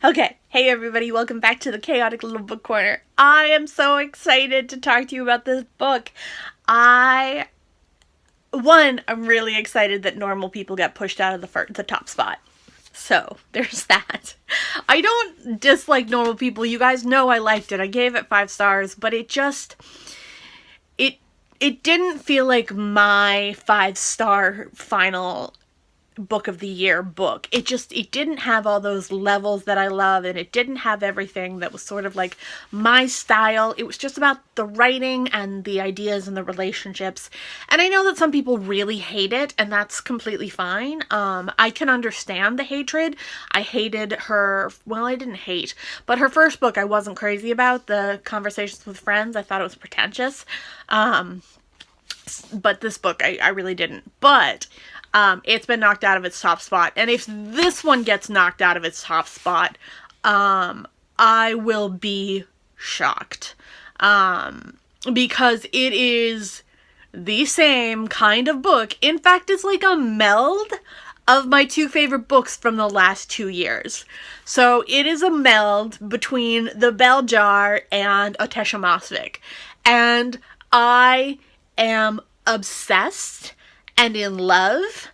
Okay, hey everybody, welcome back to the Chaotic Little Book Corner. I am so excited to talk to you about this book. I'm really excited that Normal People got pushed out of the top spot. So, there's that. I don't dislike Normal People. You guys know I liked it. I gave it 5 stars, but it didn't feel like my 5-star final book of the year book. It didn't have all those levels that I love, and it didn't have everything that was sort of like my style. It was just about the writing and the ideas and the relationships. And I know that some people really hate it, and that's completely fine. I can understand the hatred. I hated her, well, I didn't hate, but her first book I wasn't crazy about, The Conversations with Friends. I thought it was pretentious. But this book I really didn't. But it's been knocked out of its top spot. And if this one gets knocked out of its top spot, I will be shocked. Because it is the same kind of book. In fact, it's like a meld of my 2 favorite books from the last 2 years. So it is a meld between The Bell Jar and Otesha Mosvik. And I am obsessed and in love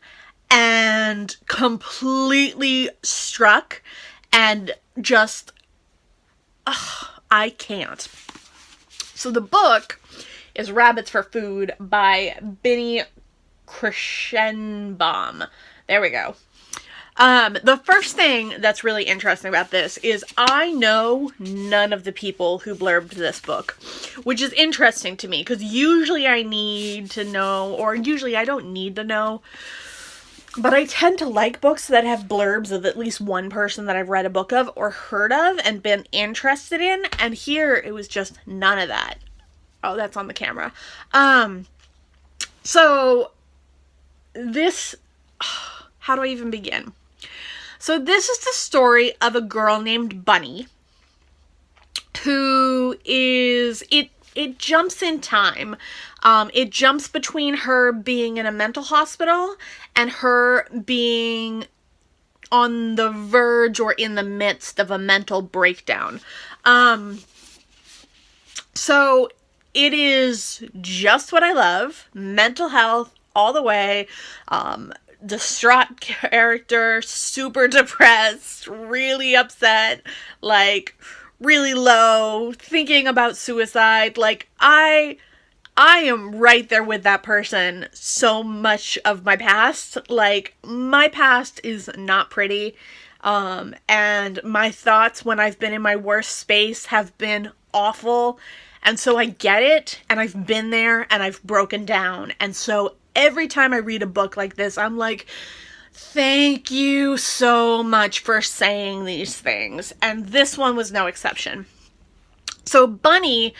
and completely struck and just, I can't. So the book is Rabbits for Food by Binnie Kirschenbaum. There we go. The first thing that's really interesting about this is I know none of the people who blurbed this book, which is interesting to me because usually I need to know, or usually I don't need to know, but I tend to like books that have blurbs of at least one person that I've read a book of or heard of and been interested in, and here it was just none of that. Oh, that's on the camera. So this, how do I even begin? So this is the story of a girl named Bunny who is, it jumps in time. It jumps between her being in a mental hospital and her being on the verge or in the midst of a mental breakdown. So it is just what I love. Mental health all the way. Distraught character, super depressed, really upset, like really low, thinking about suicide. Like I am right there with that person. So much of my past, like my past is not pretty. And my thoughts when I've been in my worst space have been awful. And so I get it, and I've been there, and I've broken down. And so every time I read a book like this, I'm like, thank you so much for saying these things. And this one was no exception. So Bunny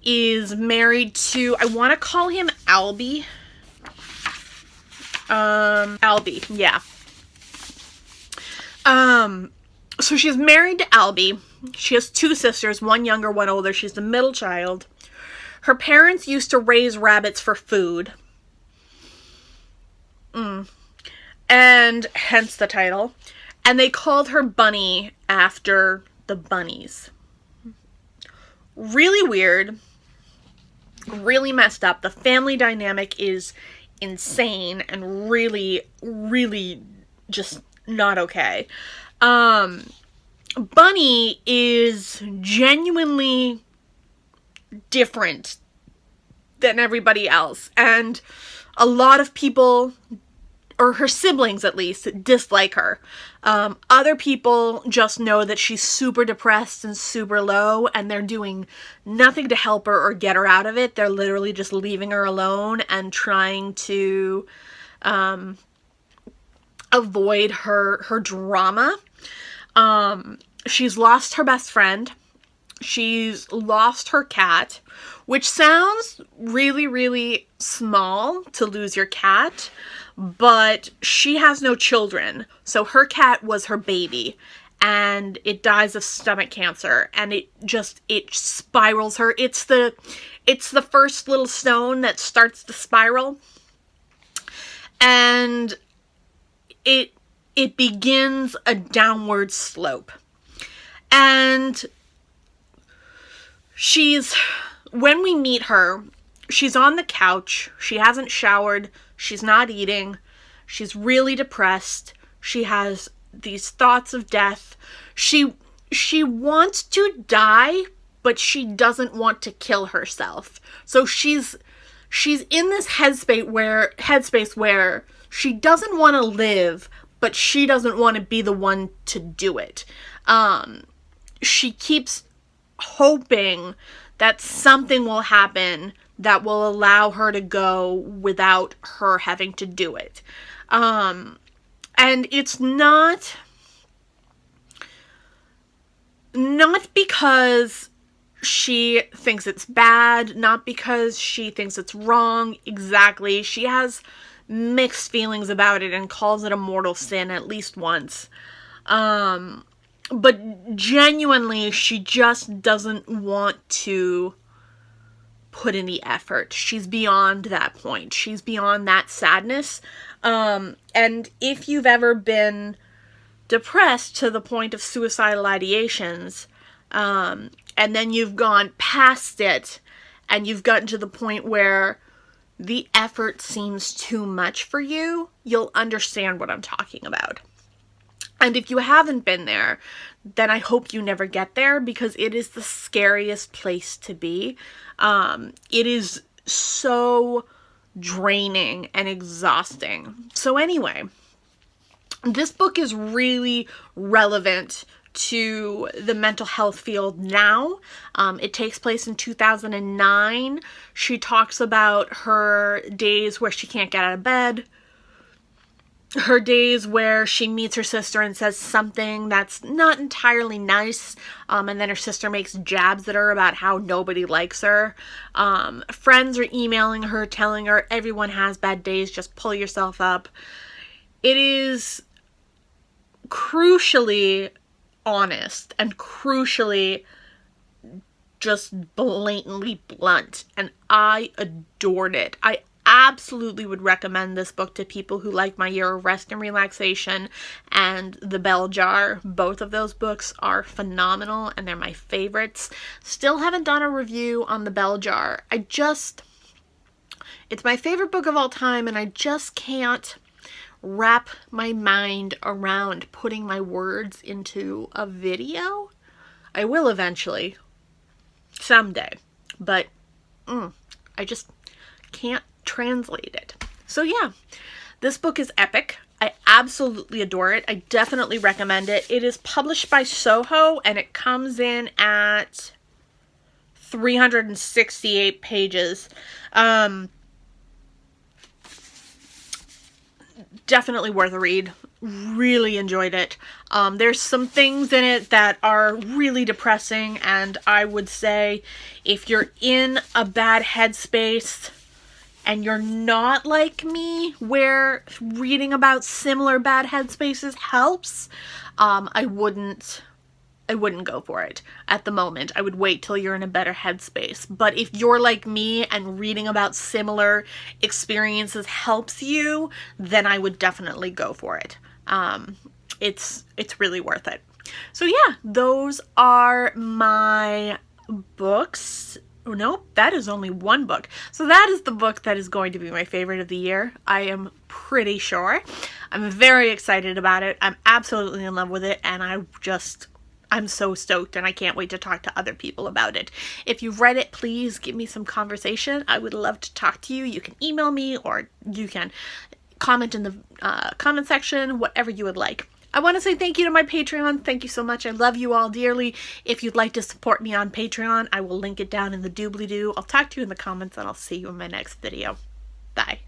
is married to, I want to call him Albie. Albie, yeah. So she's married to Albie. She has 2 sisters, one younger, one older. She's the middle child. Her parents used to raise rabbits for food. And hence the title. And they called her Bunny after the bunnies. Really weird. Really messed up. The family dynamic is insane and really, really just not okay. Bunny is genuinely different than everybody else. And a lot of people, or her siblings at least, dislike her. Other people just know that she's super depressed and super low, and they're doing nothing to help her or get her out of it. They're literally just leaving her alone and trying to avoid her drama. She's lost her best friend. She's lost her cat, which sounds really, really small to lose your cat, but she has no children. So her cat was her baby, and it dies of stomach cancer, and it spirals her. It's the first little stone that starts the spiral, and it begins a downward slope. And when we meet her, she's on the couch. She hasn't showered. She's not eating. She's really depressed. She has these thoughts of death. She wants to die, but she doesn't want to kill herself. So she's in this headspace where she doesn't want to live, but she doesn't want to be the one to do it. She keeps hoping that something will happen that will allow her to go without her having to do it. And it's not because she thinks it's bad, not because she thinks it's wrong exactly. She has mixed feelings about it and calls it a mortal sin at least once. But genuinely, she just doesn't want to put in the effort. She's beyond that point. She's beyond that sadness. And if you've ever been depressed to the point of suicidal ideations, and then you've gone past it, and you've gotten to the point where the effort seems too much for you, you'll understand what I'm talking about. And if you haven't been there, then I hope you never get there, because it is the scariest place to be. It is so draining and exhausting. So anyway, this book is really relevant to the mental health field now. It takes place in 2009. She talks about her days where she can't get out of bed, her days where she meets her sister and says something that's not entirely nice, and then her sister makes jabs at her about how nobody likes her. Friends are emailing her, telling her everyone has bad days, just pull yourself up. It is crucially honest and crucially just blatantly blunt, and I adored it. I absolutely would recommend this book to people who like My Year of Rest and Relaxation and The Bell Jar. Both of those books are phenomenal and they're my favorites. Still haven't done a review on The Bell Jar. It's my favorite book of all time, and I just can't wrap my mind around putting my words into a video. I will eventually, someday, but I just can't translate it. So yeah, this book is epic. I absolutely adore it. I definitely recommend it. It is published by Soho, and it comes in at 368 pages. Definitely worth a read. Really enjoyed it. There's some things in it that are really depressing, and I would say if you're in a bad headspace and you're not like me, where reading about similar bad headspaces helps, I wouldn't go for it at the moment. I would wait till you're in a better headspace. But if you're like me and reading about similar experiences helps you, then I would definitely go for it. It's really worth it. So yeah, those are my books. Oh, no, that is only one book. So that is the book that is going to be my favorite of the year. I am pretty sure. I'm very excited about it. I'm absolutely in love with it, and I'm so stoked, and I can't wait to talk to other people about it. If you've read it, please give me some conversation. I would love to talk to you. You can email me, or you can comment in the comment section, whatever you would like. I want to say thank you to my Patreon. Thank you so much. I love you all dearly. If you'd like to support me on Patreon, I will link it down in the doobly-doo. I'll talk to you in the comments, and I'll see you in my next video. Bye.